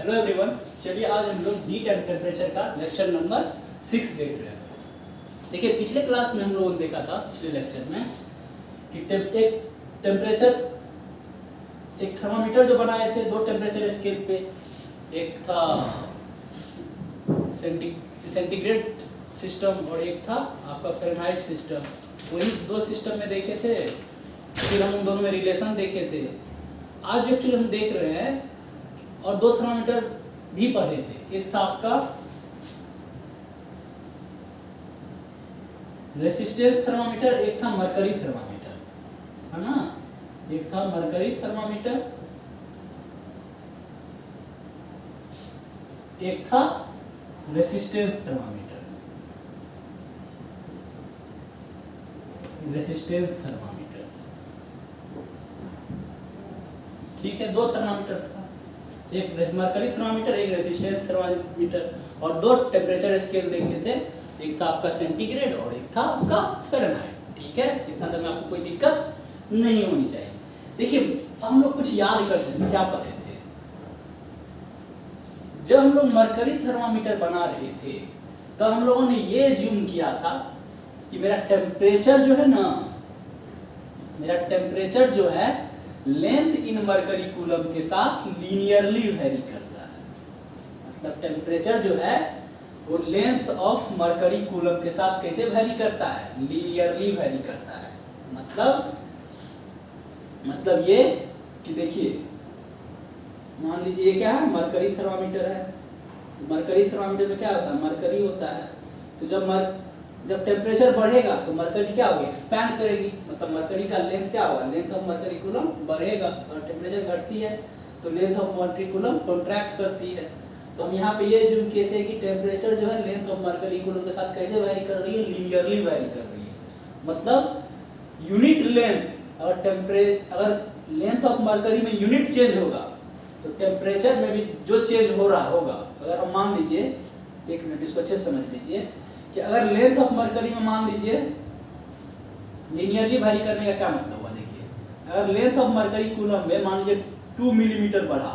Hello everyone, चलिए आज हम लोग हीट एंड टेम्परेचर का लेक्चर नंबर 6 देख रहे हैं। देखिए पिछले क्लास में हम लोगों ने देखा था, पिछले लेक्चर में कि एक टेम्परेचर, एक थर्मामीटर जो बनाए थे दो टेम्परेचर स्केल पे, एक था सेंटीग्रेड सिस्टम और एक था आपका फ़ारेनहाइट सिस्टम। वही दो सिस्टम में देखे थे, फिर हम उन दोनों में रिलेशन देखे थे। आज जो एक्चुअली हम देख रहे हैं और दो थर्मामीटर भी पढ़े थे, एक था आपका रेसिस्टेंस थर्मामीटर, एक था मरकरी थर्मामीटर, है ना। एक था मरकरी थर्मामीटर, एक था रेसिस्टेंस थर्मामीटर, रेसिस्टेंस थर्मामीटर। ठीक है, दो थर्मामीटर था, एक मरकरी थर्मामीटर, एक रेसिस्टेंस थर्मामीटर, और दो टेम्परेचर स्केल देखे थे, एक था आपका सेंटीग्रेड और एक था आपका फ़ारेनहाइट। ठीक है, इतना तक में आपको कोई दिक्कत नहीं होनी चाहिए। देखिए हम लोग कुछ याद करते हैं, क्या पढ़े थे। जब हम लोग मरकरी थर्मामीटर बना रहे थे तो हम लोगों ने ये ज्यूम किया था कि मेरा टेम्परेचर जो है ना, मेरा टेम्परेचर जो है लेंथ इन मरकरी कूलम के साथ लीनियरली वेरी करता है। मतलब टेम्परेचर जो है वो लेंथ ऑफ मरकरी कूलम के साथ कैसे वेरी करता है, लीनियरली वेरी करता है। मतलब ये कि देखिए मान लीजिए ये क्या है, मरकरी थर्मामीटर है। तो मरकरी थर्मामीटर में क्या होता है, मरकरी होता है। तो जब टेम्परेचर बढ़ेगा तो मरकरी क्या होगी, एक्सपैंड करेगी। मतलब मरकरी का लेंथ क्या होगा, लेंथ ऑफ मरकरी कूलम बढ़ेगा। और टेम्परेचर घटती है तो length of mercury coulomb contract करती है। तो हम यहाँ पे ये ज्यूम किए थे कि टेम्परेचर जो है लेंथ ऑफ मरकरी कूलम के साथ कैसे वेरी कर रही है, लीनियरली वेरी कर रही है। मतलब यूनिट लेंथ, अगर लेंथ ऑफ मरकरी में यूनिट चेंज होगा तो टेम्परेचर में भी जो चेंज हो रहा होगा, अगर हम मान लीजिए, एक मिनट इसको अच्छे से समझ लीजिए कि अगर लेंथ ऑफ मरकरी में मान लीजिए लीनियरली वेरी करने का क्या मतलब हुआ। देखिए अगर लेंथ ऑफ मरकरी कूलम में मान लीजिए 2 मिलीमीटर बढ़ा,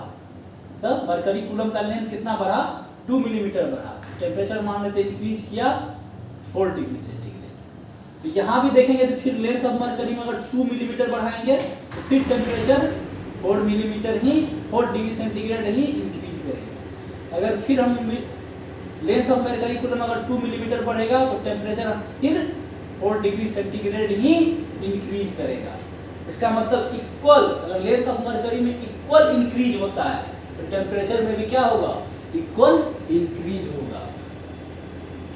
तब मरकरी कूलम का लेंथ कितना बढ़ा, 2 मिलीमीटर बढ़ा। टेम्परेचर मान लेते इंक्रीज किया 4 डिग्री सेंटीग्रेड। तो यहाँ भी देखेंगे तो फिर लेंथ ऑफ मरकरी में अगर 2 मिलीमीटर बढ़ाएंगे तो फिर टेम्परेचर 4 मिलीमीटर ही, 4 डिग्री सेंटीग्रेड ही इंक्रीज करेगा। अगर फिर हम लेंथ ऑफ मरकरी कूलम अगर 2 मिलीमीटर बढ़ेगा तो टेम्परेचर फिर 4 डिग्री सेंटीग्रेड ही इंक्रीज करेगा। इसका मतलब इक्वल, अगर लेंथ ऑफ मरकरी में इक्वल इंक्रीज होता है तो टेम्परेचर में भी क्या होगा, इक्वल इंक्रीज होगा।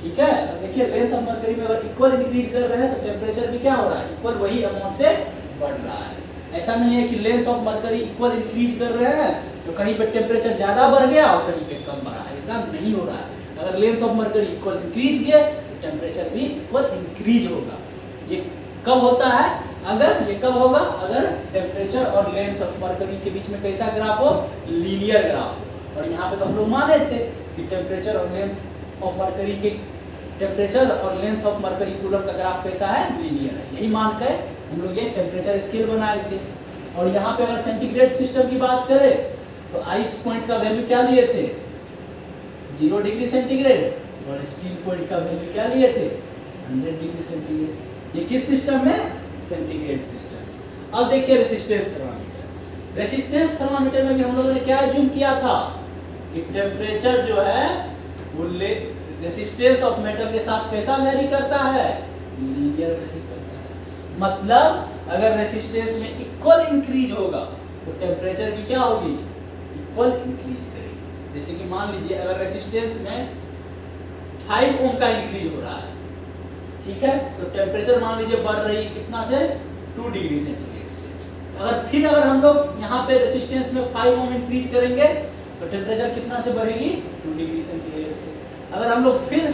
ठीक है, देखिए लेंथ ऑफ मरकरी में अगर इक्वल इंक्रीज कर रहे हैं तो टेम्परेचर भी क्या हो रहा है, इक्वल वही अमाउंट से बढ़ रहा है। ऐसा नहीं है कि length of mercury equal increase कर रहे हैं तो कहीं पे टेम्परेचर ज्यादा बढ़ गया और कहीं पे कम बढ़ा, ऐसा नहीं हो रहा है। अगर length of mercury equal increase किए तो टेम्परेचर भी इक्वल इंक्रीज होगा। ये कब होता है, अगर ये कब होगा, अगर टेम्परेचर और लेंथ ऑफ मरकरी के बीच में कैसा ग्राफ हो, लीनियर ग्राफ हो। और यहाँ पे तो हम लोग माने थे कि टेम्परेचर और लेंथ ऑफ मरकरी के, टेम्परेचर और लेंथ ऑफ मरकरी कूलम का ग्राफ कैसा है, लीनियर है। यही मान के हम लोग ये टेम्परेचर स्केल बनाए थे। और यहाँ पे अगर सेंटीग्रेड सिस्टम की बात करें तो आइस पॉइंट का वैल्यू क्या लिए थे, 0 डिग्री सेंटीग्रेड, और स्टील पॉइंट का वैल्यू क्या लिए थे, 100 डिग्री सेंटीग्रेड। ये किस सिस्टम में, सेंटीग्रेड सिस्टम। अब देखिए रेसिस्टेंस थर्मामीटर। रेसिस्टेंस थर्मामीटर में भी हम लोगों ने क्या ज्यूम किया था कि टेम्परेचर जो है वो रेसिस्टेंस ऑफ मेटल के साथ कैसा वेरी करता है, लीनियर वेरी करता है। मतलब अगर रेसिस्टेंस में इक्वल इंक्रीज होगा तो टेम्परेचर भी क्या होगी, इक्वल इंक्रीज करेगी। जैसे कि मान लीजिए अगर रेसिस्टेंस में 5 ओम का इंक्रीज हो रहा है, ठीक है, तो टेम्परेचर मान लीजिए बढ़ रही कितना से, 2 डिग्री सेंटीग्रेड से। फिर अगर हम लोग यहाँ पे रेसिस्टेंस में 5 ओम इंक्रीज करेंगे तो टेम्परेचर कितना से बढ़ेगी, 2 डिग्री सेंटीग्रेड से। अगर हम लोग फिर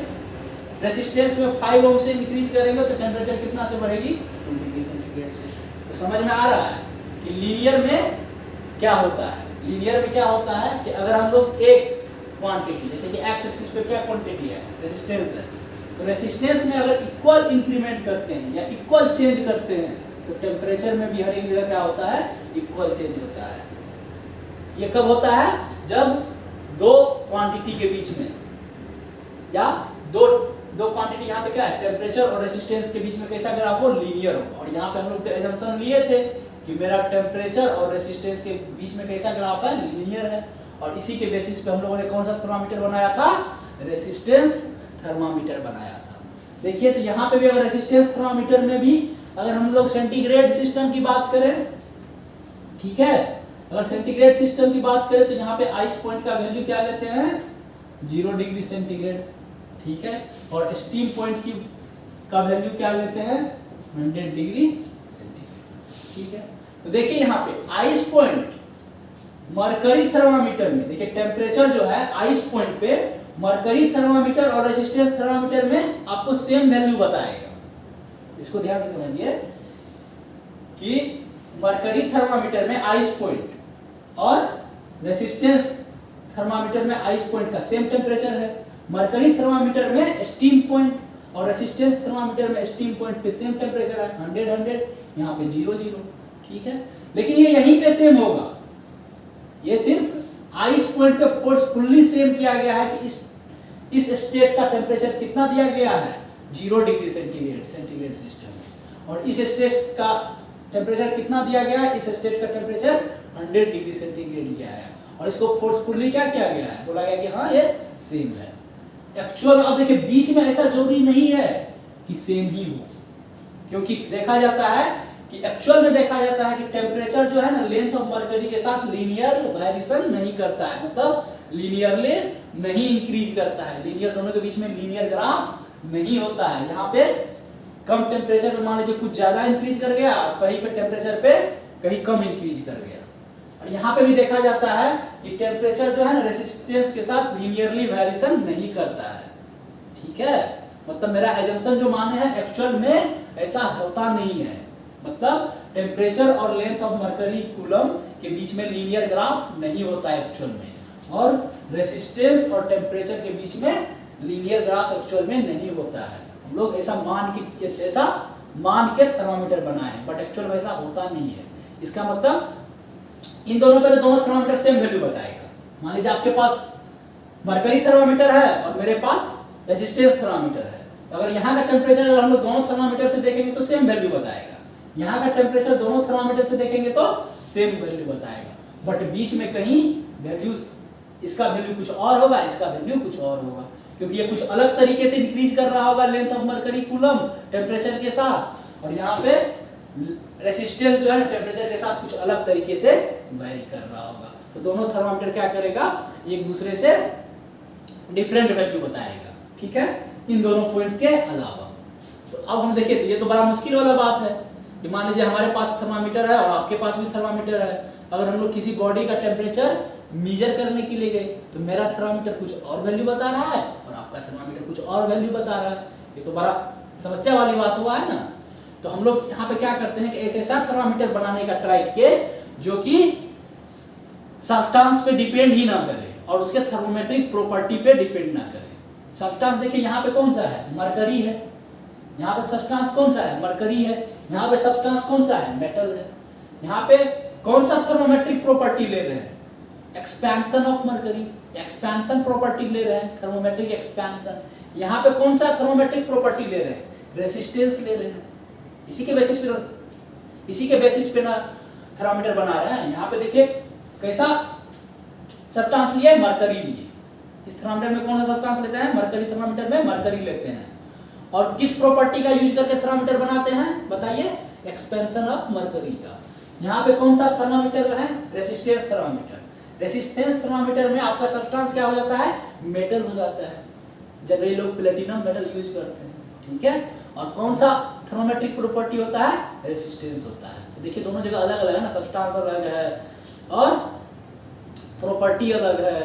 रेसिस्टेंस में 5 ओम से इंक्रीज करेंगे तो टेम्परेचर कितना से बढ़ेगी, 2 डिग्री सेंटीग्रेड से। तो समझ में आ रहा है कि लीनियर में क्या होता है। लीनियर में क्या होता है कि अगर हम लोग एक क्वांटिटी, जैसे कि एक्स एक्सिस पे क्या क्वांटिटी है, रेसिस्टेंस है, तो रेसिस्टेंस में अगर इक्वल इंक्रीमेंट करते हैं या इक्वल चेंज करते हैं तो टेम्परेचर में भी हर एक जगह क्या होता है, इक्वल चेंज होता है। ये कब होता है, जब दो क्वांटिटी के बीच में, या दो क्वांटिटी यहाँ पे क्या है, टेम्परेचर और रेसिस्टेंस के बीच में कैसा ग्राफ हो, लीनियर हो। और यहाँ पे हम लोग तो एजम्पशन लिए थे कि मेरा टेम्परेचर और रेसिस्टेंस के बीच में कैसा ग्राफ है, लीनियर है। और इसी के बेसिस पे हम लोगों ने कौन सा थर्मामीटर बनाया था, रेसिस्टेंस थर्मामीटर बनाया था। देखिए तो यहाँ पे भी अगर रेसिस्टेंस थर्मामीटर में भी अगर हम लोग सेंटीग्रेड सिस्टम की बात करें, ठीक है, अगर सेंटीग्रेड सिस्टम की बात करें तो यहाँ पे आइस पॉइंट का वैल्यू क्या लेते हैं, 0 डिग्री सेंटीग्रेड, ठीक है। और स्टीम पॉइंट की का वैल्यू क्या लेते हैं, 100 डिग्री सेंटीग्रेड, ठीक है। तो देखिए यहाँ पे आइस पॉइंट मरकरी थर्मामीटर में, देखिए टेम्परेचर जो है आइस पॉइंट पे मरकरी थर्मामीटर और रेसिस्टेंस थर्मामीटर में आपको सेम वैल्यू बताएगा। इसको ध्यान से समझिए कि मरकरी थर्मामीटर में आइस पॉइंट और रेसिस्टेंस थर्मामीटर में आइस पॉइंट का सेम टेम्परेचर है। मरकरी थर्मामीटर में स्टीम पॉइंट और रेसिस्टेंस थर्मामीटर में स्टीम पॉइंट पे सेम टेम्परेचर है, 100, यहाँ पे 0, ठीक है। लेकिन ये यहीं पे सेम होगा, ये सिर्फ आइस पॉइंट पे फोर्सफुली सेम किया गया है कि इस स्टेट का टेम्परेचर कितना दिया गया है, 0 डिग्री सेंटीग्रेड सिस्टम में, और इस स्टेट का टेम्परेचर कितना दिया गया है, इस स्टेट का टेम्परेचर 100 डिग्री सेंटीग्रेड दिया है। और इसको फोर्सफुली क्या किया गया है, बोला गया कि हाँ ये सेम है। एक्चुअल अब देखिए बीच में ऐसा जरूरी नहीं है कि सेम ही हो, क्योंकि देखा जाता है कि एक्चुअल में देखा जाता है कि टेम्परेचर जो है ना लेंथ ऑफ मरकरी के साथ लीनियर वेरिएशन नहीं करता है, मतलब लीनियरली नहीं इंक्रीज करता है, लीनियर दोनों के बीच में लीनियर ग्राफ नहीं होता है। यहाँ पे कम टेम्परेचर पे मान लीजिए कुछ ज्यादा इंक्रीज कर गया, कहीं पे टेम्परेचर पे कहीं कम इंक्रीज कर गया। और यहाँ पे भी देखा जाता है कि टेम्परेचर जो है ना रेसिस्टेंस के साथ लीनियरली वेरिएशन नहीं करता है, ठीक है। मतलब मेरा एजम्पशन जो माने हैं एक्चुअल में ऐसा होता नहीं है, मतलब टेम्परेचर और लेंथ ऑफ मरकरी कूलम के बीच में लीनियर ग्राफ नहीं होता है एक्चुअल में, और रेसिस्टेंस और टेम्परेचर के बीच में लीनियर ग्राफ एक्चुअल में नहीं होता है। हम लोग ऐसा मान के थर्मामीटर बनाए हैं, बट एक्चुअल में ऐसा होता नहीं है। इसका मतलब इन दोनों पे तो दोनों थर्मामीटर सेम वैल्यू बताएगा। मान लीजिए आपके पास मरकरी थर्मामीटर है और मेरे पास रेसिस्टेंस थर्मामीटर है, अगर यहाँ का टेम्परेचर अगर हम लोग दोनों थर्मामीटर से देखेंगे तो सेम वैल्यू बताएगा, यहाँ का टेम्परेचर दोनों थर्मामीटर से देखेंगे तो सेम वैल्यू बताएगा, बट बीच में कहीं वैल्यूज, इसका वैल्यू कुछ और होगा, इसका वैल्यू कुछ और होगा, क्योंकि ये कुछ अलग तरीके से इंक्रीज कर रहा होगा length of mercury coulomb temperature के साथ, और यहाँ पे रेसिस्टेंस जो है टेम्परेचर के साथ कुछ अलग तरीके से वेरी कर रहा होगा। तो दोनों थर्मामीटर क्या करेगा, एक दूसरे से डिफरेंट वैल्यू बताएगा, ठीक है, इन दोनों पॉइंट के अलावा। तो अब हम देखिए, तो ये तो बड़ा मुश्किल वाला बात है कि मान लीजिए हमारे पास थर्मामीटर है और आपके पास भी थर्मामीटर है, अगर हम लोग किसी बॉडी का टेम्परेचर मेजर करने के लिए गए तो मेरा थर्मामीटर कुछ और वैल्यू बता रहा है और आपका थर्मामीटर कुछ और वैल्यू बता रहा है, ये तो बड़ा समस्या वाली बात हुआ है ना। तो हम लोग यहाँ पे क्या करते हैं कि एक ऐसा थर्मामीटर बनाने का ट्राई किए जो कि सब्सटेंस पे डिपेंड ही ना करे और उसके थर्मोमेट्रिक प्रॉपर्टी पे डिपेंड ना करे। सब्सटेंस देखिए यहाँ पे कौन सा है, मरकरी है, यहाँ पे सब्सटेंस कौन सा है, मरकरी है, यहाँ पे सब्सटेंस कौन सा है, मेटल है। यहाँ पे कौन सा थर्मोमेट्रिक प्रॉपर्टी ले रहे हैं, expansion of mercury, expansion property ले रहे हैं, थर्मोमेट्रिक एक्सपेंशन। यहाँ पे कौन सा थर्मोमेट्रिक प्रॉपर्टी ले रहे हैं, रेसिस्टेंस ले रहे हैं। इसी के बेसिस पे ना थर्मामीटर बना रहे हैं। यहाँ पे देखिए कैसा सब्सटेंस लिए, मरकरी लिए। इस थर्मामीटर में कौन सा सब्सटेंस लेते हैं, मरकरी, थर्मामीटर में मरकरी लेते हैं। और किस प्रॉपर्टी का यूज करके थर्मामीटर बनाते हैं बताइए, एक्सपेंशन ऑफ मरकरी का। यहाँ पे कौन सा थर्मामीटर है, रेसिस्टेंस थर्मामीटर। रेसिस्टेंस थर्मामीटर में आपका सब्सटेंस क्या हो जाता है, मेटल हो जाता है, जब ये लोग प्लेटिनम मेटल यूज करते हैं, ठीक है। और कौन सा थर्मोमेट्रिक प्रॉपर्टी होता है, रेसिस्टेंस होता है। तो देखिए दोनों जगह अलग अलग है ना, सब्सटेंस अलग है और प्रॉपर्टी अलग है।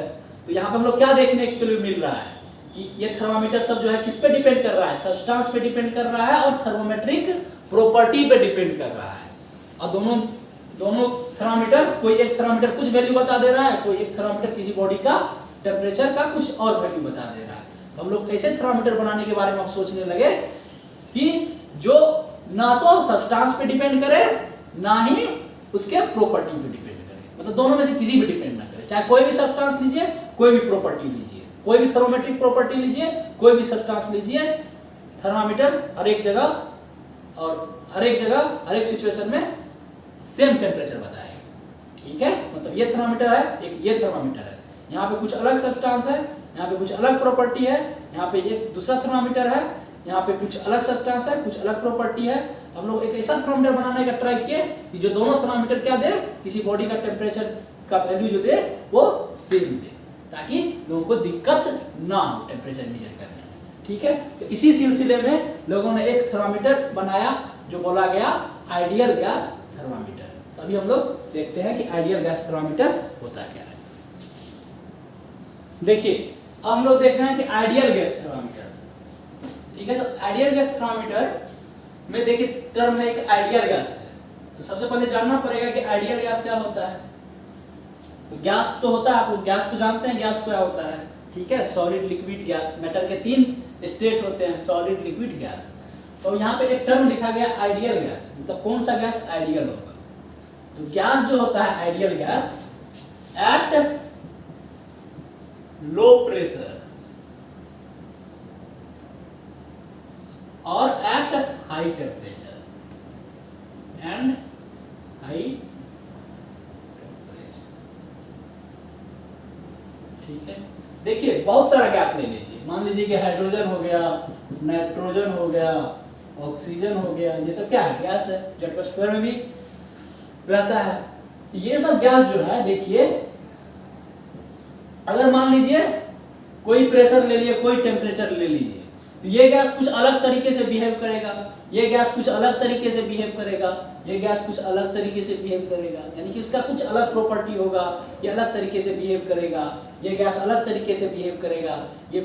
तो यहाँ पे हम लोग क्या देखने के लिए मिल रहा है कि ये थर्मामीटर सब जो है किस पे डिपेंड कर रहा है, सब्सटेंस पे डिपेंड कर रहा है और थर्मोमेट्रिक प्रॉपर्टी पे डिपेंड कर रहा है। और दोनों थर्मामीटर, कोई एक थर्मामीटर कुछ वैल्यू बता दे रहा है, कोई एक थर्मामीटर किसी बॉडी का टेम्परेचर का कुछ और वैल्यू बता दे रहा है। तो हम लोग ऐसे थर्मामीटर बनाने के बारे में अब सोचने लगे कि जो ना तो सब्सटेंस पे डिपेंड करे ना ही उसके प्रॉपर्टी पे डिपेंड करे, मतलब दोनों में से किसी पे डिपेंड ना करे, चाहे कोई भी सब्सटेंस लीजिए, कोई भी प्रॉपर्टी लीजिए, कोई भी थर्मोमेट्रिक प्रॉपर्टी लीजिए, कोई भी सब्सटेंस लीजिए, थर्मामीटर हर एक जगह और हर एक सिचुएशन में सेम टेम्परेचर बताएगा। ठीक है, मतलब ये थर्मामीटर है, एक ये थर्मामीटर है, यहाँ पे कुछ अलग सब्सटेंस है, यहाँ पे कुछ अलग प्रॉपर्टी है, यहाँ पे एक दूसरा थर्मामीटर है, यहाँ पे कुछ अलग सब्सटेंस है, कुछ अलग प्रॉपर्टी है। हम लोग एक ऐसा थर्मामीटर बनाने का ट्राई किए कि जो दोनों थर्मामीटर क्या दे, किसी बॉडी का टेम्परेचर का वैल्यू जो दे वो सेम दे, ताकि लोगों को दिक्कत ना हो टेम्परेचर मेजर करने में। ठीक है, तो इसी सिलसिले में लोगों ने एक थर्मामीटर बनाया जो बोला गया आइडियल गैस थर्मामीटर। तो अभी हम लोग देखते हैं कि आइडियल गैस थर्मामीटर होता क्या है। देखिए, अब हम लोग देख रहे हैं कि आइडियल गैस थर्मामीटर। ठीक है, तो आइडियल गैस थर्मामीटर में देखिए टर्म में एक आइडियल गैस है, तो सबसे पहले जानना पड़ेगा कि आइडियल गैस क्या होता है। तो गैस तो होता है, आप लोग गैस तो जानते हैं गैस क्या होता है। ठीक है, सॉलिड, लिक्विड, गैस। मैटर के 3 स्टेट होते हैं, सॉलिड, लिक्विड, गैस। तो यहाँ पे एक टर्म लिखा गया आइडियल गैस, मतलब कौन सा गैस आइडियल होगा। तो गैस जो होता है ideal gas at low pressure और at high temperature and high temperature. ठीक है, देखिए बहुत सारा गैस ले लीजिए, मान लीजिए कि हाइड्रोजन हो गया, नाइट्रोजन हो गया, ऑक्सीजन हो गया, ये सब क्या है, गैस है, जो एटमॉस्फेयर में भी रहता है। ये सब गैस जो है, देखिए अगर मान लीजिए कोई प्रेशर ले लिए, कोई टेम्परेचर ले लीजिए, तो ये गैस कुछ अलग तरीके से बिहेव करेगा, ये गैस कुछ अलग तरीके से बिहेव करेगा, ये गैस कुछ अलग तरीके से बिहेव करेगा, यानी कि इसका कुछ अलग प्रॉपर्टी होगा, ये अलग तरीके से बिहेव करेगा, ये गैस अलग तरीके से बिहेव करेगा, ये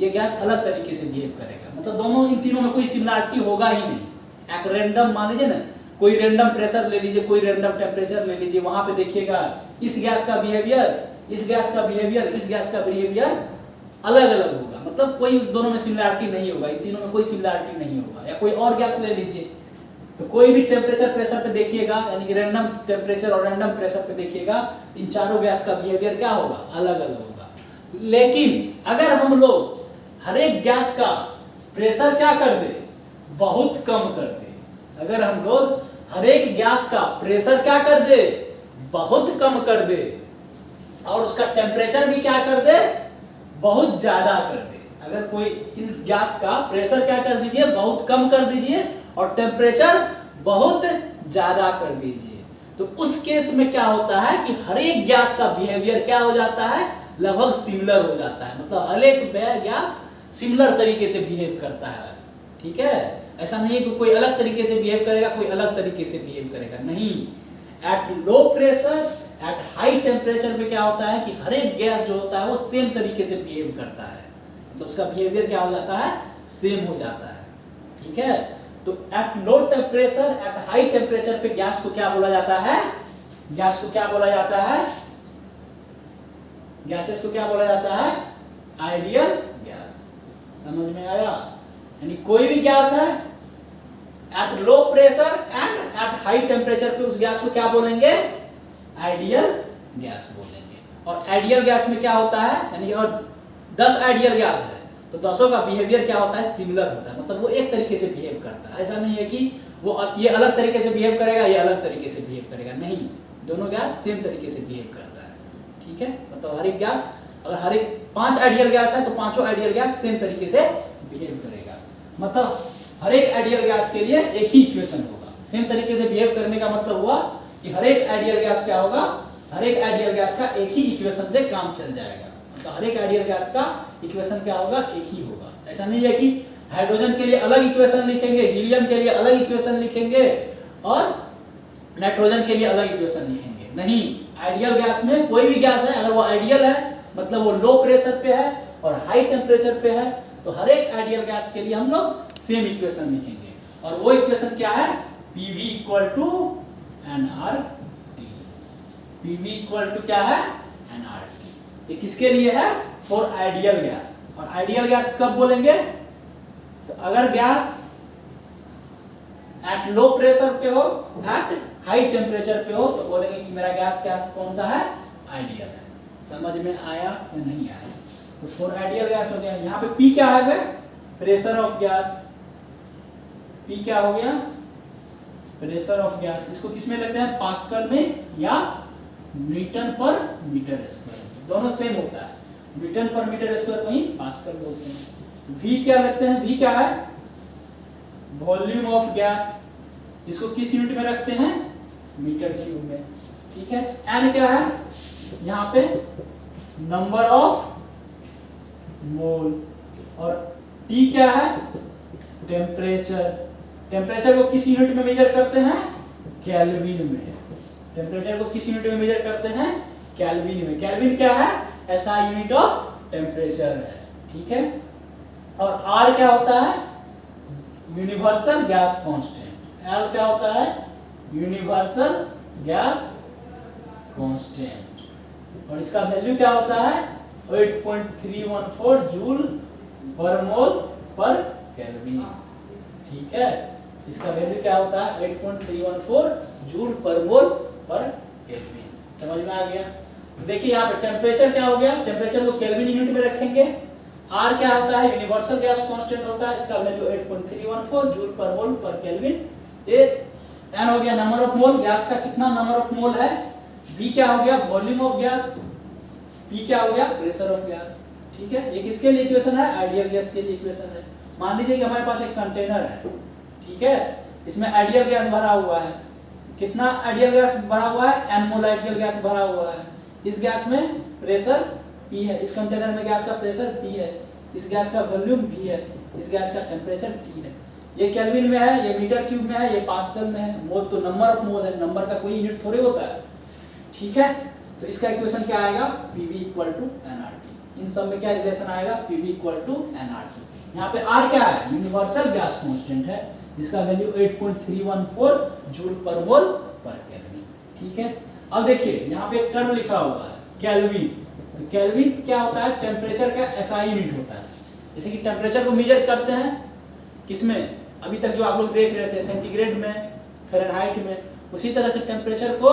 गैस अलग तरीके से बिहेव करेगा। मतलब दोनों इन तीनों में कोई सिमिलरिटी होगा ही नहीं। एक रैंडम मान लीजिए ना, कोई रैंडम प्रेशर ले लीजिए, कोई रैंडम टेम्परेचर ले लीजिए, वहां पे देखिएगा इस गैस का बिहेवियर, इस गैस का बिहेवियर, इस गैस का बिहेवियर अलग अलग होगा। मतलब कोई दोनों में सिमिलरिटी नहीं होगा, इन तीनों में कोई सिमिलरिटी नहीं होगा। या कोई और गैस ले लीजिए, तो कोई भी टेम्परेचर प्रेशर पे देखिएगा, यानी कि रैंडम टेम्परेचर और रैंडम प्रेशर पे देखिएगा, इन चारों गैस का बिहेवियर क्या होगा, अलग अलग होगा। लेकिन अगर हम लोग हर एक गैस का प्रेशर क्या कर दे, बहुत कम कर दे, अगर हम लोग हर एक गैस का प्रेशर क्या कर दे, बहुत कम कर दे, और उसका टेम्परेचर भी क्या कर दे, बहुत ज्यादा कर दे। अगर कोई इस गैस का प्रेशर क्या कर दीजिए, बहुत कम कर दीजिए, और टेम्परेचर बहुत ज्यादा कर दीजिए, तो उस केस में क्या होता है कि हर एक गैस का बिहेवियर क्या हो जाता है, लगभग सिमिलर हो जाता है। मतलब हर एक गैस सिमिलर तरीके से बिहेव करता है। ठीक है, ऐसा नहीं है कि कोई अलग तरीके से बिहेव करेगा, कोई अलग तरीके से बिहेव करेगा, नहीं। Eight low pressure, eight high temperature पे क्या होता है कि हर एक गैस जो होता है वो सेम तरीके से बिहेव करता है, मतलब उसका बिहेवियर क्या हो जाता है, सेम हो जाता है। ठीक है, तो at low temperature, eight high temperature पे गैस को क्या बोला जाता है, गैस को क्या बोला जाता है, गैसेस को क्या बोला जाता है, आइडियल गैस। समझ में आया, यानी कोई भी गैस है eight low pressure and eight high temperature पे उस गैस को क्या बोलेंगे, आइडियल गैस बोलेंगे। और आइडियल गैस में क्या होता है, यानी और 10 आइडियल गैस है तो 10 का बिहेवियर क्या होता है, सिमिलर होता है। मतलब वो एक तरीके से बिहेव करता है, ऐसा नहीं है कि वो ये अलग तरीके से बिहेव करेगा, ये अलग तरीके से बिहेव करेगा, नहीं, दोनों गैस सेम तरीके से बिहेव करता है। ठीक है, मतलब हर एक गैस, अगर हर एक 5 आइडियल गैस है तो पांचों आइडियल गैस सेम तरीके से बिहेव करेगा। मतलब हर एक आइडियल गैस के लिए एक ही इक्वेशन होगा। सेम तरीके से बिहेव करने का मतलब हुआ कि हर एक आइडियल गैस क्या होगा, हर एक आइडियल गैस का एक ही इक्वेशन से काम चल जाएगा। मतलब हर एक आइडियल गैस का इक्वेशन क्या होगा, एक ही होगा। ऐसा नहीं है कि हाइड्रोजन के लिए अलग इक्वेशन लिखेंगे, हीलियम के लिए अलग इक्वेशन लिखेंगे और नाइट्रोजन के लिए अलग इक्वेशन लिखेंगे, नहीं। आइडियल गैस में कोई भी गैस है, अगर वो आइडियल है मतलब वो लो प्रेशर पे है और हाई टेम्परेचर पे है, तो हर एक आइडियल गैस के लिए हम लोग सेम इक्वेशन लिखेंगे। और वो इक्वेशन क्या है, PV equal to nRT। PV equal to क्या है, nRT। ये किसके लिए है, फॉर आइडियल गैस। और आइडियल गैस कब बोलेंगे, तो अगर गैस एट लो प्रेशर पे हो, एट हाई टेम्परेचर पे हो, तो बोलेंगे कि मेरा गैस कौन सा है, आइडियल है। समझ में आया या नहीं आया? तो 4 आइडियल गैस हो गया। यहाँ पे P क्या है? Pressure of gas. P क्या हो गया? Pressure of gas. इसको किस में लेते हैं? पास्कल में या न्यूटन पर मीटर स्क्वायर, दोनों सेम होता है। न्यूटन पर मीटर स्क्वायर वही पास्कल बोलते हैं। V क्या लेते हैं? V क्या है? Volume of gas. इसको किस यूनिट में रखते हैं? मीटर क्यूब में। ठीक है। N क्या है? यहाँ पे नंबर ऑफ मोल। और T क्या है? टेम्परेचर। टेम्परेचर को किस यूनिट में मेजर करते हैं? केल्विन में। टेम्परेचर को किस यूनिट में मेजर करते हैं? केल्विन में। केल्विन क्या है? SI यूनिट ऑफ टेम्परेचर है। ठीक है। और R क्या होता है? Universal gas constant. L क्या होता है? Universal gas constant. और इसका वैल्यू क्या होता है? 8.314 जूल पर मोल पर केल्विन। ठीक है। इसका वैल्यू क्या होता है? 8.314 जूल पर मोल पर केल्विन। समझ में आ गया? देखिए यहाँ पे टेम्परेचर क्या हो गया? टेम्परेचर को केल्विन यूनिट में रखेंगे। R क्या होता है? यूनिवर्सल गैस कांस्टेंट होता है। इसका वैल्यू 8.314 जूल पर मोल पर केल्विन। ये N हो गया नंबर ऑफ मोल। गैस का कितना नंबर ऑफ मोल है? V क्या हो गया? Volume of gas. P क्या हो गया? Pressure of gas. ठीक है। ये किसके लिए इक्वेशन है? आइडियल गैस के लिए इक्वेशन है। मान लीजिए कि हमारे पास एक कंटेनर है। ठीक है। इसमें आइडियल गैस भरा हुआ है। कितना आइडियल गैस भरा हुआ है? N मोल आइडियल गैस भरा हुआ है। इस गैस में प्रेशर P है। इस कंटेनर में गैस का प्रेशर P है। इस गैस का वॉल्यूम V है। इस गैस का टेम्परेचर T है। ये केल्विन में है, ये मीटर क्यूब में है, ये पास्कल में है। मोल तो नंबर ऑफ मोल है, नंबर का कोई यूनिट थोड़े होता है। ठीक है। तो इसका इक्वेशन क्या आएगा? PV = nRT। इन सब में क्या रिलेशन आएगा? PV = nRT। यहाँ पे R क्या है? यूनिवर्सल गैस कांस्टेंट है, जिसका वैल्यू 8.314 जूल पर मोल पर केल्विन। ठीक है। अब देखिए यहाँ पे एक टर्म लिखा हुआ है केल्विन। तो केल्विन क्या होता है? टेम्परेचर का SI यूनिट होता है। जैसे कि टेम्परेचर को मेजर करते हैं किसमें? अभी तक जो आप लोग देख रहे थे सेंटीग्रेड में, फ़ारेनहाइट में, उसी तरह से टेम्परेचर को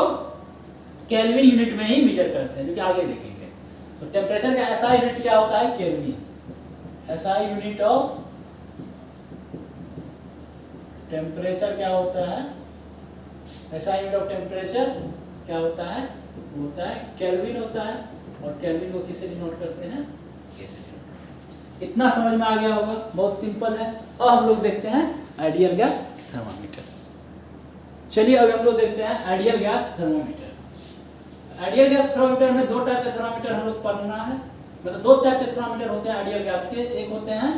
केल्विन यूनिट में ही मेजर करते हैं, जो कि आगे देखेंगे। तो टेम्परेचर का SI यूनिट क्या होता है? Kelvin. SI unit of temperature क्या होता है? SI यूनिट ऑफ टेम्परेचर क्या होता है? होता है केल्विन होता है। और केल्विन को किससे डिनोट करते हैं? K से डिनोट। इतना समझ में आ गया होगा। बहुत सिंपल है। अब हम लोग देखते हैं आइडियल गैस थर्मामीटर। चलिए अब हम लोग देखते हैं ideal gas thermometer. Ideal gas thermometer में 2 टाइप के थर्मामीटर हम लोग पढ़ना है। मतलब 2 टाइप के थर्मामीटर होते हैं आइडियल गैस के। एक होते हैं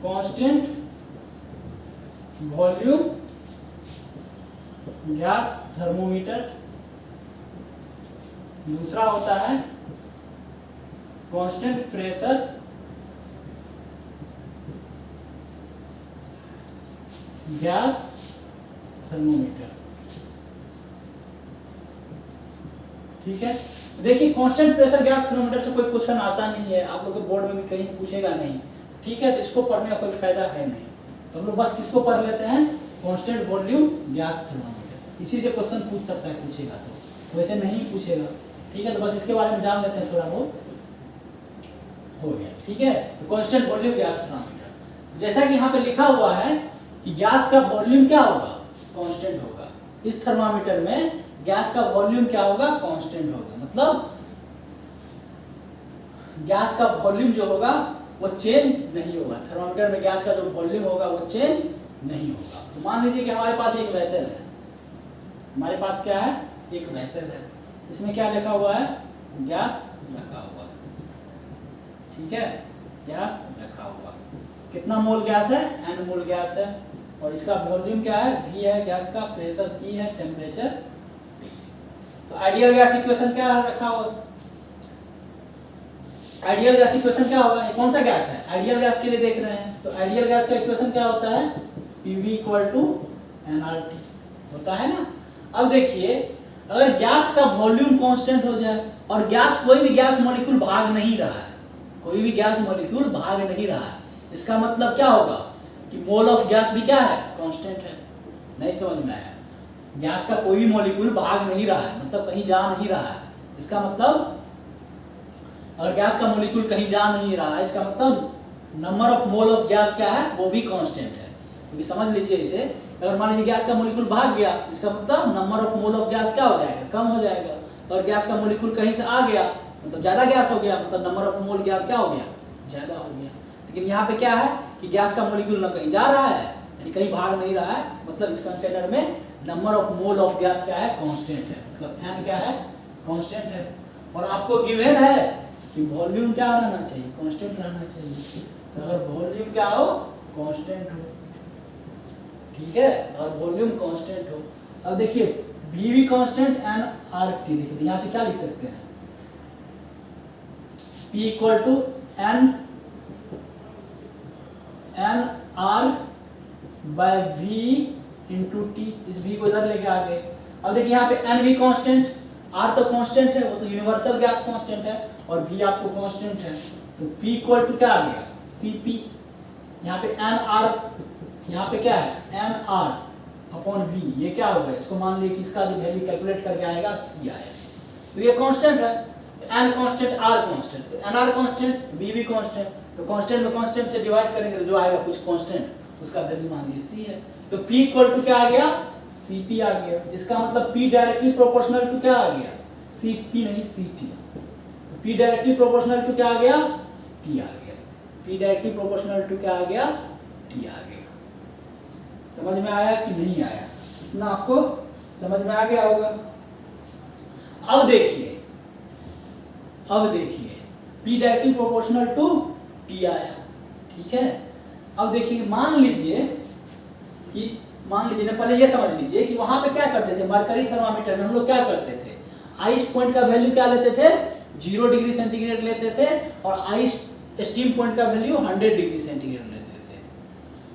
कांस्टेंट वॉल्यूम गैस थर्मोमीटर, दूसरा होता है कांस्टेंट प्रेशर गैस थर्मोमीटर। ठीक है। देखिए कांस्टेंट प्रेशर गैस थर्मोमीटर से कोई क्वेश्चन आता नहीं है, आप लोग के बोर्ड में भी कहीं पूछेगा नहीं। ठीक है। तो इसको पढ़ने का कोई फायदा है नहीं। तो हम लोग बस किसको पढ़ लेते हैं? Constant volume gas thermometer. इसी से क्वेश्चन पूछ सकता है, पूछेगा तो, वैसे नहीं पूछेगा। ठीक है। तो बस इसके बारे में जान लेते हैं, थोड़ा बहुत हो गया। ठीक है। तो कांस्टेंट वॉल्यूम गैस थर्मोमीटर, जैसा कि यहाँ पे लिखा हुआ है कि गैस का वॉल्यूम क्या होगा? कांस्टेंट होगा। इस थर्मामीटर में गैस का वॉल्यूम क्या होगा? कांस्टेंट होगा। मतलब गैस का वॉल्यूम जो होगा वो चेंज नहीं होगा। थर्मामीटर में गैस का जो वॉल्यूम होगा वो चेंज नहीं होगा। तो मान लीजिए कि हमारे पास एक वेसल है। हमारे पास क्या है? एक वेसल है। इसमें क्या लिखा हुआ है? गैस रखा हुआ है। ठीक है। गैस रखा हुआ। कितना मोल गैस है? N मोल गैस है। और इसका वॉल्यूम क्या है? V है गैस का, प्रेशर P है, टेम्परेचर T है। तो आइडियल गैस इक्वेशन क्या रखा हुआ? आइडियल गैस इक्वेशन क्या होगा? ये कौन सा गैस है? आइडियल गैस के लिए देख रहे हैं। तो आइडियल गैस का इक्वेशन क्या होता है? PV = nRT होता है ना। अब देखिए अगर गैस का वॉल्यूम कांस्टेंट हो जाए और गैस कोई भी गैस मॉलिक्यूल भाग नहीं रहा है, कोई भी गैस मॉलिक्यूल भाग नहीं रहा है, इसका मतलब क्या होगा? कि मोल ऑफ गैस भी क्या है? कांस्टेंट है। नहीं समझ में आया? गैस का कोई भी मॉलिक्यूल भाग नहीं रहा है, मतलब कहीं जा नहीं रहा है, इसका मतलब अगर गैस का मॉलिक्यूल कहीं जा नहीं रहा है, इसका मतलब number of mole of gas क्या है, वो भी कांस्टेंट है। क्योंकि समझ लीजिए इसे, अगर मान लीजिए गैस का मॉलिक्यूल भाग गया, इसका मतलब number of mole of gas क्या हो जाएगा, कम हो जाएगा। और गैस का मॉलिक्यूल कहीं से आ गया, मतलब ज्यादा गैस हो गया, मतलब नंबर ऑफ मोल गैस क्या हो गया, ज्यादा हो गया। लेकिन यहाँ पे क्या है कि गैस का मॉलिक्यूल ना कहीं जा रहा है, यानी कहीं भाग नहीं रहा है, मतलब इस कंटेनर में number of mole of gas क्या है, कांस्टेंट है, मतलब n क्या है, कांस्टेंट है। और आपको गिवन है कि वॉल्यूम क्या रहना चाहिए, कांस्टेंट रहना चाहिए। तो अगर वॉल्यूम क्या हो, कांस्टेंट हो, ठीक है, और वॉल्यूम कांस्टेंट हो। अब देखिए V भी कांस्टेंट एंड आर टी, देखिए यहाँ से क्या लिख सकते हैं, P equal to N R by V into T, इस V को इधर लेके आ गए। अब देखिए यहाँ पे N भी कांस्टेंट, R तो कांस्टेंट है, वो तो यूनिवर्सल गैस कांस्टेंट है, और V आपको कांस्टेंट है। तो P इक्वल टू क्या आ गया, Cp। यहाँ पे NR, यहाँ पे क्या है, NR अपॉन V, ये क्या होगा, इसको मान लीजिए कि इसका जो वैल्यू कैलकुलेट करके आएगा C आएगा। तो ये कांस्टेंट है, N कांस्टेंट, R कांस्टेंट, तो NR कांस्टेंट, V भी कांस्टेंट। तो कांस्टेंट में कांस्टेंट से डिवाइड करेंगे तो जो आएगा कुछ कांस्टेंट, उसका वैल्यू मान लीजिए C है। तो P इक्वल टू क्या आ गया, Cp आ गया। इसका मतलब P डायरेक्टली प्रोपोर्शनल टू क्या आ गया, Cp नहीं Ct। तो P डायरेक्टली प्रोपोर्शनल टू क्या आ गया, T आ गया। P डायरेक्टली प्रोपोर्शनल टू क्या आ गया, T आ गया। समझ में आया कि नहीं आया, इतना आपको समझ में आ गया होगा। अब देखिए P directly proportional to T आया, ठीक है। अब देखिए मान लीजिए ना, पहले ये समझ लीजिए कि वहां पे क्या करते थे, मरकरी थर्मामीटर में हम लोग क्या करते थे, आइस पॉइंट का वैल्यू क्या लेते थे, 0 डिग्री सेंटीग्रेड लेते थे, और आइस स्टीम पॉइंट का वैल्यू 100 डिग्री सेंटीग्रेड लेते थे।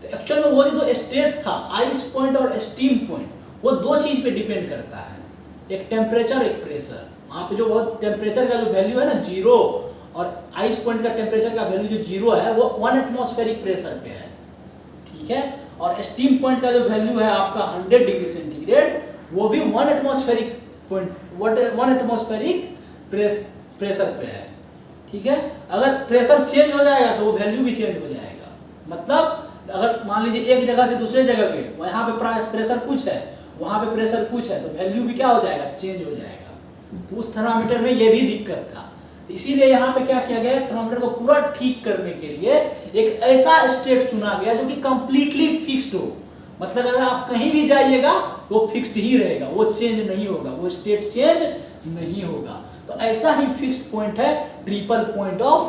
तो एक्चुअल में वो जो स्टेट था, आइस पॉइंट और स्टीम पॉइंट, वो दो चीज पे डिपेंड करता है, एक टेम्परेचर एक प्रेशर। वहां पे जो टेम्परेचर का जो वैल्यू है ना 0, और आइस पॉइंट का टेम्परेचर का वैल्यू जो 0 है वो 1 एटमॉस्फेरिक प्रेशर पे है, ठीक है। और स्टीम पॉइंट का जो वैल्यू है आपका 100 डिग्री सेंटीग्रेड, वो भी 1 एटमॉस्फेरिक पॉइंट, 1 एटमॉस्फेरिक प्रेशर पे है, ठीक है। अगर प्रेशर चेंज हो जाएगा तो वो वैल्यू भी चेंज हो जाएगा। मतलब अगर मान लीजिए एक जगह से दूसरे जगह पे, वहां पे प्रेशर कुछ है, वहां पे प्रेशर कुछ है, तो वैल्यू भी क्या हो जाएगा, चेंज हो जाएगा। तो उस थर्मामीटर में ये भी दिक्कत था, इसीलिए यहाँ पे क्या किया गया, थर्मामीटर को पूरा ठीक करने के लिए एक ऐसा स्टेट चुना गया जो कि कंप्लीटली फिक्स्ड हो। मतलब अगर आप कहीं भी जाइएगा वो फिक्स्ड ही रहेगा, वो चेंज नहीं होगा, वो स्टेट चेंज नहीं होगा। तो ऐसा ही फिक्स्ड पॉइंट है ट्रिपल पॉइंट ऑफ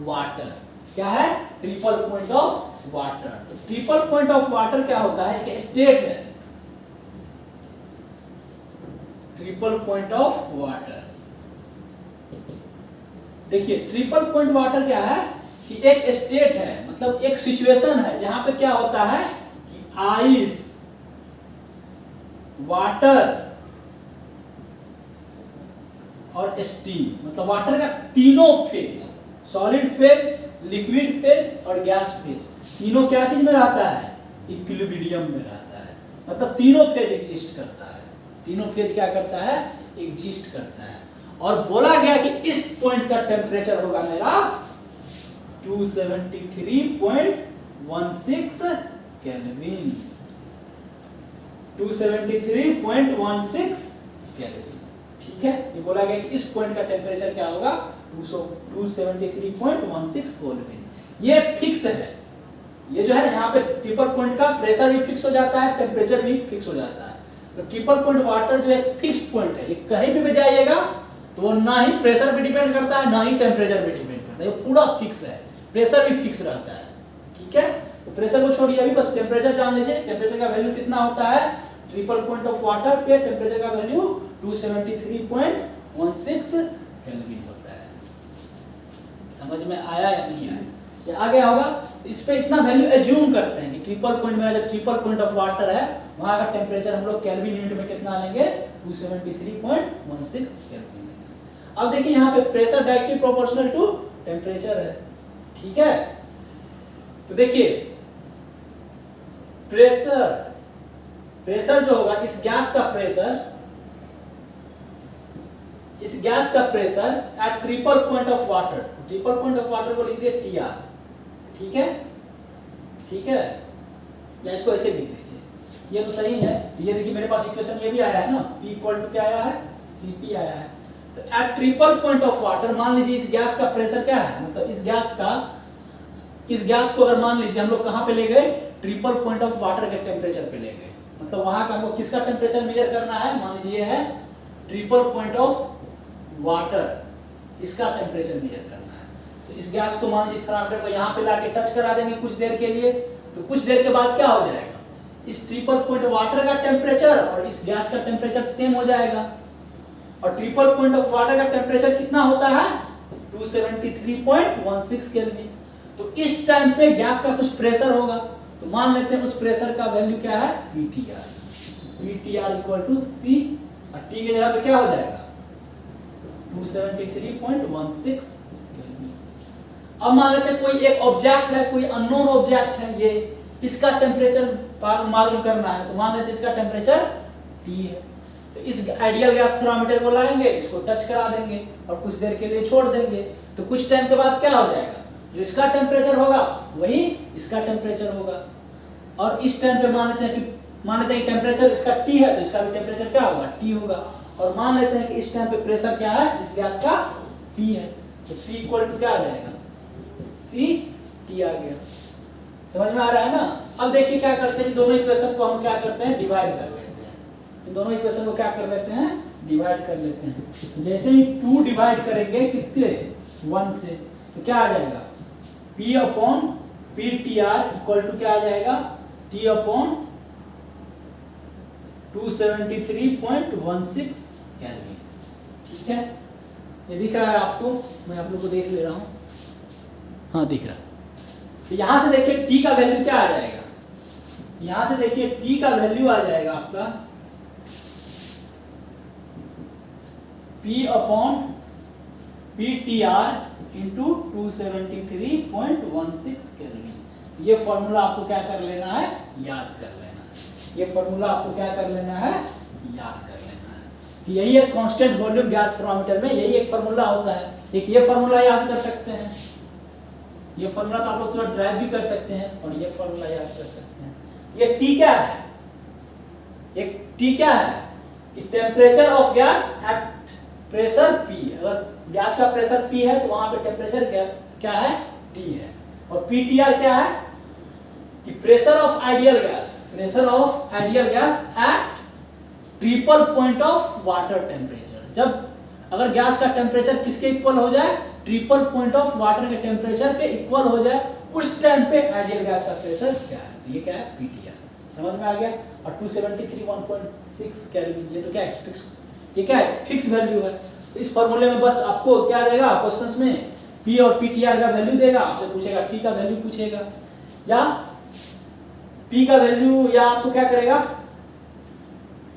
वाटर। क्या है, ट्रिपल पॉइंट ऑफ वाटर। तो ट्रिपल पॉइंट ऑफ वाटर क्या होता है, एक स्टेट है, ट्रिपल पॉइंट ऑफ वाटर। देखिए ट्रिपल पॉइंट वाटर क्या है कि एक स्टेट है, मतलब एक सिचुएशन है जहां पे क्या होता है कि आइस, वाटर और स्टीम, मतलब वाटर का तीनों phase, solid phase, liquid phase और गैस फेज, तीनों क्या चीज में रहता है, इक्विलिब्रियम में रहता है। मतलब तीनों फेज एग्जिस्ट करता है, तीनों फेज क्या करता है, एग्जिस्ट करता है। और बोला गया कि इस पॉइंट का टेम्परेचर होगा मेरा 273.16 केल्विन, 273.16 केल्विन, ठीक है। ये बोला गया कि इस पॉइंट का टेम्परेचर क्या होगा, 273.16 केल्विन। ये फिक्स है, ये जो है यहाँ पे ट्रिपल पॉइंट का प्रेशर भी फिक्स हो जाता है, टेम्परेचर भी फिक्स हो जाता है। तो ट्रिपल पॉइंट वाटर जो है फिक्स्ड पॉइंट है, ये कहीं भी जाइएगा तो वो ना ही प्रेशर पे डिपेंड करता है, ना ही टेम्परेचर पे डिपेंड करता है, ये पूरा फिक्स है, प्रेशर भी फिक्स रहता है, ठीक है। तो प्रेशर को छोड़िए, अभी बस टेम्परेचर जान लीजिए, टेम्परेचर का वैल्यू कितना होता है, ट्रिपल पॉइंट ऑफ वाटर पे टेम्परेचर का वैल्यू 273.16 केल्विन होता है। समझ में आया या नहीं आया, या आ गया होगा। इस पे इतना वैल्यू एज्यूम करते हैं कि ट्रिपल पॉइंट में जो ट्रिपल पॉइंट ऑफ वाटर है वहां का टेम्परेचर हम लोग केल्विन यूनिट में कितना लेंगे, 273.16 केल्विन। अब देखिए यहाँ पे pressure directly proportional to temperature है, ठीक है। तो देखिए प्रेशर जो होगा, इस गैस का प्रेशर, इस गैस का pressure at triple point of water, triple point of water को लिख दिए Tr, ठीक है, ठीक है, या इसको ऐसे लिख दीजिए, ये तो सही है। ये देखिए मेरे पास इक्वेशन ये भी आया है ना, P इक्वल टू क्या आया है, Cp आया है। तो at triple point of water मान लीजिए इस गैस का प्रेशर क्या है, मतलब इस गैस को अगर मान लीजिए हम लोग कहाँ पे ले गए, ट्रिपल पॉइंट ऑफ वाटर के टेम्परेचर पे ले गए, मतलब वहां का हमको किसका टेम्परेचर मेजर करना है, मान लीजिए ये है ट्रिपल पॉइंट ऑफ वाटर, इसका टेम्परेचर मेजर करना है। तो इस गैस को मान लीजिए थर्मामीटर को यहाँ पे लाके टच करा देंगे कुछ देर के लिए, तो कुछ देर के बाद क्या हो जाएगा, इस ट्रिपल पॉइंट वाटर का टेम्परेचर और इस गैस का टेम्परेचर सेम हो जाएगा। और ट्रिपल पॉइंट ऑफ वाटर का टेम्परेचर कितना होता है, 273.16 केल्विन। तो इस टाइम पे गैस का कुछ प्रेशर होगा, तो मान लेते हैं उस प्रेशर का वैल्यू क्या है, PTR, PTR equal to C, और T की जगह पे क्या हो जाएगा 273.16 केल्विन। अब मान लेते हैं कोई एक ऑब्जेक्ट है, कोई अननोन ऑब्जेक्ट है, ये इसका टेम्परेचर मालूम करना है, तो मान लेते हैं इसका टेम्परेचर T है। तो इस आइडियल गैस थर्मामीटर को लाएंगे, इसको टच करा देंगे और कुछ देर के लिए छोड़ देंगे, तो कुछ टाइम के बाद क्या हो जाएगा, जो इसका टेम्परेचर होगा वही इसका टेम्परेचर होगा। और इस टाइम पे मान लेते हैं कि टेम्परेचर इसका T है, तो इसका भी टेम्परेचर क्या होगा, T होगा। और मान लेते हैं कि इस टाइम पे प्रेशर क्या है, इस गैस का P है, तो P इक्वल टू क्या आ जाएगा, CT आ गया। समझ में आ रहा है ना। अब देखिए क्या करते हैं, दोनों इक्वेशन को हम क्या करते हैं, डिवाइड कर लेते हैं। दोनों इक्वेशन को क्या कर लेते हैं, डिवाइड कर लेते हैं। जैसे ही 2 डिवाइड करेंगे किसके, 1 से, तो क्या आ जाएगा, P upon PTR equal to क्या आ जाएगा, T अपॉन 273.16 केल्विन। ठीक है, ये दिख रहा है आपको, मैं आप लोग को देख ले रहा हूँ, हाँ दिख रहा है। तो यहां से देखिए T का वैल्यू क्या आ जाएगा, यहां से देखिए T का वैल्यू आ जाएगा आपका P upon PTR into 273.16 kelvin. ये फॉर्मूला आपको क्या कर लेना है, याद कर लेना है। ये फॉर्मूला आपको क्या कर लेना है, याद कर लेना है कि यही एक कांस्टेंट वॉल्यूम गैस थर्मामीटर में यही एक फॉर्मूला होता है। एक ये फॉर्मूला याद कर सकते हैं, ये फॉर्मूला तो आप लोग थोड़ा ड्राइव भी कर सकते हैं, और ये फॉर्मूला याद कर सकते हैं। ये T क्या है, एक T क्या है कि temperature of gas at pressure P। अगर गैस का प्रेशर P है तो वहां पे टेम्परेचर क्या है, T है। और PTR क्या है कि pressure of ideal gas, pressure of ideal gas eight triple point of water temperature. जब अगर गैस का टेम्परेचर किसके इक्वल हो जाए, ट्रिपल पॉइंट ऑफ वाटर के टेम्परेचर के इक्वल हो जाए, उस टाइम पे आइडियल गैस का प्रेशर क्या है, ये क्या है, PTR। समझ में आ गया। और 273.16 केल्विन, ये तो क्या है, फिक्स, ये क्या है, फिक्स वैल्यू है। तो इस फॉर्मूले में बस आपको क्या देगा, क्वेश्चंस में P और PTR का वैल्यू देगा, आपसे पूछेगा T का वैल्यू पूछेगा, या P का वैल्यू, या आपको क्या करेगा,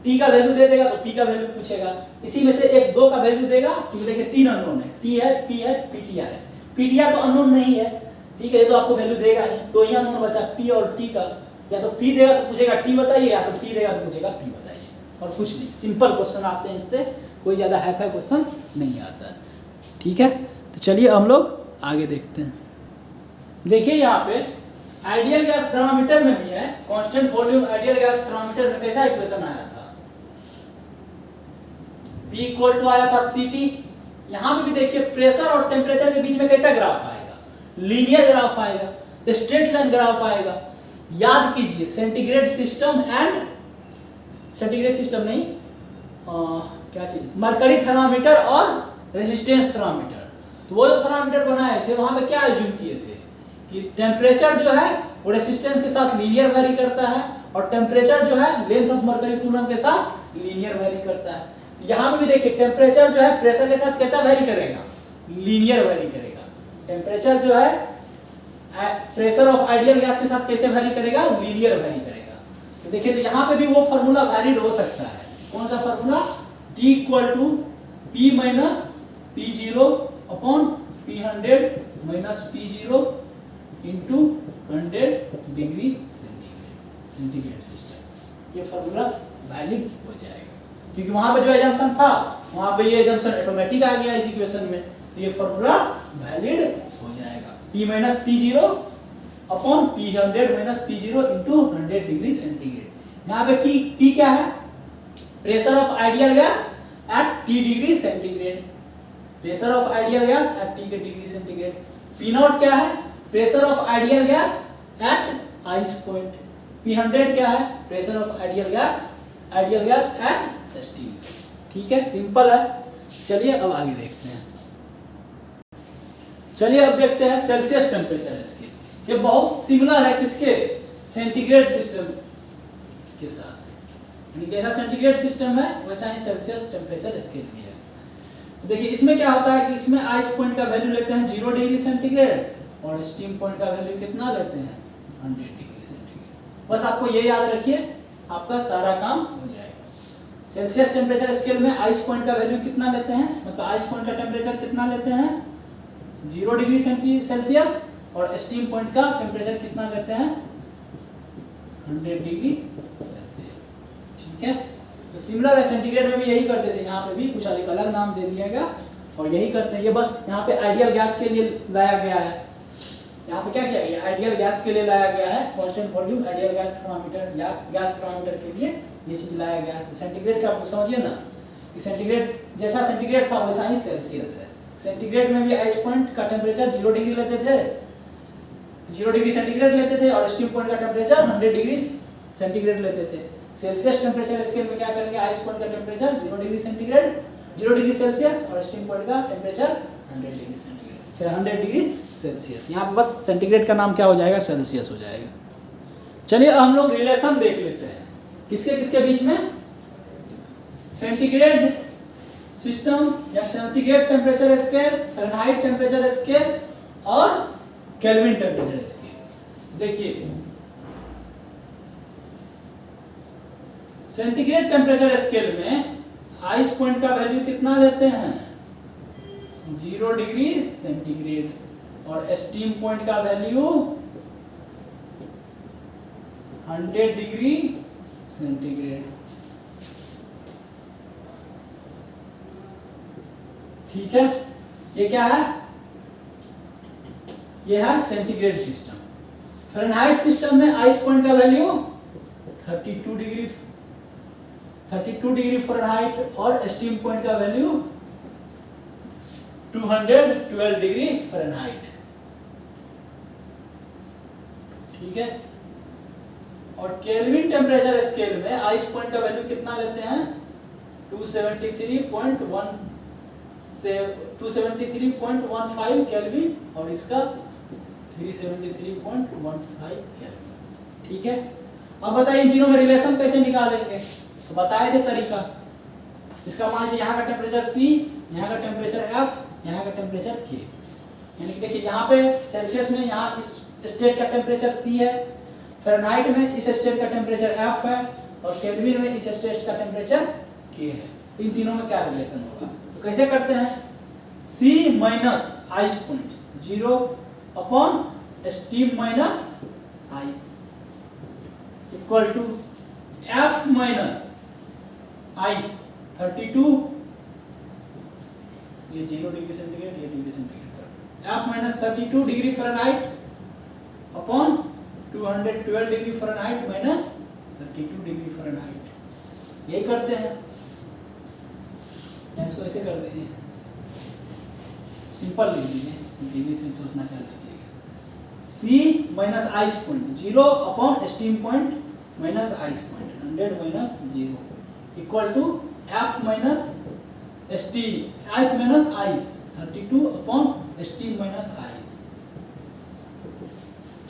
T का वैल्यू दे देगा तो P का वैल्यू पूछेगा। इसी में से एक 2 का वैल्यू देगा, क्योंकि देखिए 3 अननोन है, T है, P है, PTR है। PTR तो अननोन नहीं है, ठीक है, ये तो आपको वैल्यू देगा नहीं, 2 ही अननोन बचा, P और T का। या तो P देगा तो पूछेगा T बताइए, या तो T देगा तो पूछेगा P बताइए, और कुछ नहीं। सिंपल क्वेश्चन आते हैं, इससे कोई ज्यादा हैफै क्वेश्चंस नहीं आता है। ठीक है, तो चलिए हम लोग आगे देखते हैं। देखिए यहाँ पे आइडियल गैस थर्मामीटर में भी है, constant volume ideal gas thermometer में कैसा इक्वेशन आया था, P इक्वल टू आया था CT। यहाँ पे भी देखिए प्रेशर और टेम्परेचर के बीच में कैसा ग्राफ आएगा, लीनियर ग्राफ आएगा, स्ट्रेट लाइन ग्राफ आएगा। याद कीजिए centigrade system and, centigrade system नहीं, क्या चीज, मरकरी थर्मामीटर और रेजिस्टेंस थर्मामीटर। तो वो जो थर्मामीटर बनाए थे वहां पे क्या अज्यूम किए थे कि टेम्परेचर जो है वो रेजिस्टेंस के साथ लीनियर वैरी करता है, और टेम्परेचर जो है लेंथ ऑफ मरकरी कूलम के साथ लीनियर वैरी करता है। यहाँ पे भी देखिए टेम्परेचर जो है प्रेशर के साथ कैसा वैरी करेगा, लीनियर वैरी करेगा। टेम्परेचर जो है प्रेशर ऑफ आइडियल गैस के साथ कैसे वैरी करेगा, लीनियर वैरी करेगा। तो देखिए तो यहाँ पे भी वो फॉर्मूला वैलिड हो सकता है। कौन सा formula, T equal to P minus P0 upon P100 minus P0 into 100 degree centigrade system. ये फॉर्मूला वैलिड हो जाएगा। क्योंकि वहां पे जो एजम्पशन था वहां पे ये एजम्पशन ऑटोमेटिक आ गया इस इक्वेशन में, तो ये फॉर्मूला वैलिड हो जाएगा। P minus P zero upon P100 minus P0 into 100 degree centigrade. यहाँ पे P क्या है? Pressure of ideal gas eight T degree centigrade, pressure of ideal gas eight T degree centigrade. P0 क्या है? Pressure of ideal gas eight ice point. P100 क्या है? Pressure of ideal gas eight steam. ठीक है, simple है। चलिए अब आगे देखते हैं। चलिए अब देखते हैं सेल्सियस टेम्परेचर स्केल। ये बहुत सिमिलर है किसके? सेंटीग्रेड सिस्टम के साथ, यानी जैसा सेंटीग्रेड सिस्टम है वैसा ही सेल्सियस टेम्परेचर स्केल भी है। देखिए इसमें क्या होता है कि इसमें आइस पॉइंट का वैल्यू लेते हैं 0 डिग्री सेंटीग्रेड और स्टीम पॉइंट का वैल्यू कितना लेते हैं? 100 डिग्री सेंटीग्रेड। बस आपको ये याद रखिए, आपका सारा काम हो जाएगा। सेल्सियस टेम्परेचर स्केल में आइस पॉइंट का वैल्यू कितना लेते हैं, मतलब आइस पॉइंट का टेम्परेचर कितना लेते हैं? 0 डिग्री सेल्सियस, और स्टीम पॉइंट का टेम्परेचर कितना लेते हैं? 100 डिग्री सेल्सियस। ठीक है, तो सिमिलर है, सेंटीग्रेड में भी यही करते थे, यहाँ पे भी कुछ अलग नाम दे दिया गया और यही करते हैं। ये बस यहाँ पे आइडियल गैस के लिए लाया गया है। यहाँ पे क्या किया गया? आइडियल गैस के लिए लाया गया है, constant volume ideal gas thermometer या गैस थर्मामीटर के लिए ये चीज लाया गया है। तो सेंटीग्रेड का आप समझिए ना कि सेंटीग्रेड जैसा सेंटीग्रेड था वैसा ही सेल्सियस है। सेंटीग्रेड में भी आइस पॉइंट का टेम्परेचर 0 डिग्री लेते थे, 0 डिग्री सेंटीग्रेड लेते थे, और स्टीम पॉइंट का टेम्परेचर 100 डिग्री सेंटीग्रेड लेते थे। सेल्सियस टेम्परेचर स्केल में क्या करेंगे? आइस पॉइंट का temperature 0 degree centigrade, 0 degree Celsius, और स्टीम पॉइंट का टेम्परेचर 100 डिग्री सेंटीग्रेड से 100 डिग्री सेल्सियस। यहाँ पर बस सेंटीग्रेड का नाम क्या हो जाएगा? सेल्सियस हो जाएगा। चलिए अब हम लोग रिलेशन देख लेते हैं किसके किसके बीच में? सेंटीग्रेड सिस्टम या centigrade temperature scale, Fahrenheit temperature scale और केल्विन टेम्परेचर स्केल। देखिए सेंटीग्रेड टेम्परेचर स्केल में आइस पॉइंट का वैल्यू कितना लेते हैं? 0 डिग्री सेंटीग्रेड, और स्टीम पॉइंट का वैल्यू 100 डिग्री सेंटीग्रेड। ठीक है, ये क्या है? ये है सेंटीग्रेड सिस्टम। फ़ारेनहाइट सिस्टम में आइस पॉइंट का वैल्यू 32 डिग्री फ़ारेनहाइट, और स्टीम पॉइंट का वैल्यू 212 डिग्री फ़ारेनहाइट। ठीक है, और केल्विन टेम्परेचर स्केल में आइस पॉइंट का वैल्यू कितना लेते हैं? 273.15 केल्विन, और इसका 373.15 केल्विन। ठीक है, अब बताइए इन तीनों में रिलेशन कैसे निकालेंगे? तो बताए थे तरीका। इसका मान लीजिए यहाँ का टेम्परेचर C, यहाँ का टेम्परेचर F, यहाँ का टेम्परेचर K। यानी कि देखिए यहाँ पे सेल्सियस में यहाँ इस स्टेट का टेम्परेचर C है, फ़ारेनहाइट में इस स्टेट का टेम्परेचर F है, और केल्विन में इस स्टेट का टेम्परेचर K है। इन तीनों में क्या रिलेशन होगा? तो कैसे करते हैं? C minus ice point 0 upon steam minus ice equal to F minus ice 32, ये 0 डिग्री सेंटीग्रेड, ये degree centigrade, F minus 32 degree Fahrenheit upon 212 degree Fahrenheit minus 32 degree Fahrenheit. यही करते हैं, या इसको ऐसे कर देंगे, सिंपल लिख दीजिए, डिग्री से सोचना क्या लगेगा। C minus ice point 0 upon steam point minus ice point 100 minus 0 equal to F minus ice 32 upon steam minus ice.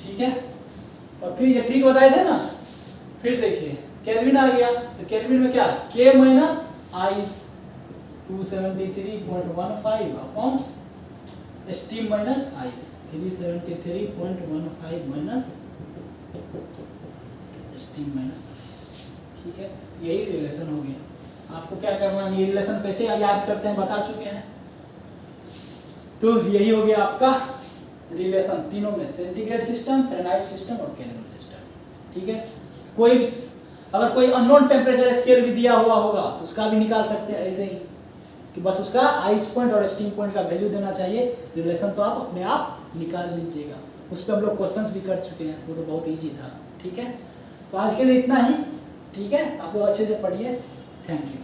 ठीक है, और फिर ये ठीक बताए थे ना। फिर देखिए केल्विन आ गया, तो केल्विन में क्या? K minus ice 273.15 upon steam minus ice 373.15 minus steam minus. ठीक है, यही रिलेशन हो गया। आपको क्या करना है, ये रिलेशन कैसे याद करते हैं बता चुके हैं। तो यही हो गया आपका रिलेशन तीनों में, सेंटीग्रेड सिस्टम, फ़ारेनहाइट सिस्टम और केल्विन सिस्टम। ठीक है, कोई अगर कोई अननोन टेम्परेचर स्केल भी दिया हुआ होगा तो उसका भी निकाल सकते हैं ऐसे ही, कि बस उसका आइस पॉइंट और स्टीम पॉइंट का वैल्यू देना चाहिए, रिलेशन तो आप अपने आप निकाल लीजिएगा। उस पर हम लोग क्वेश्चंस भी कर चुके हैं, वो तो बहुत ईजी था। ठीक है, तो आज के लिए इतना ही। ठीक है, आप लोग अच्छे से पढ़िए। Thank you.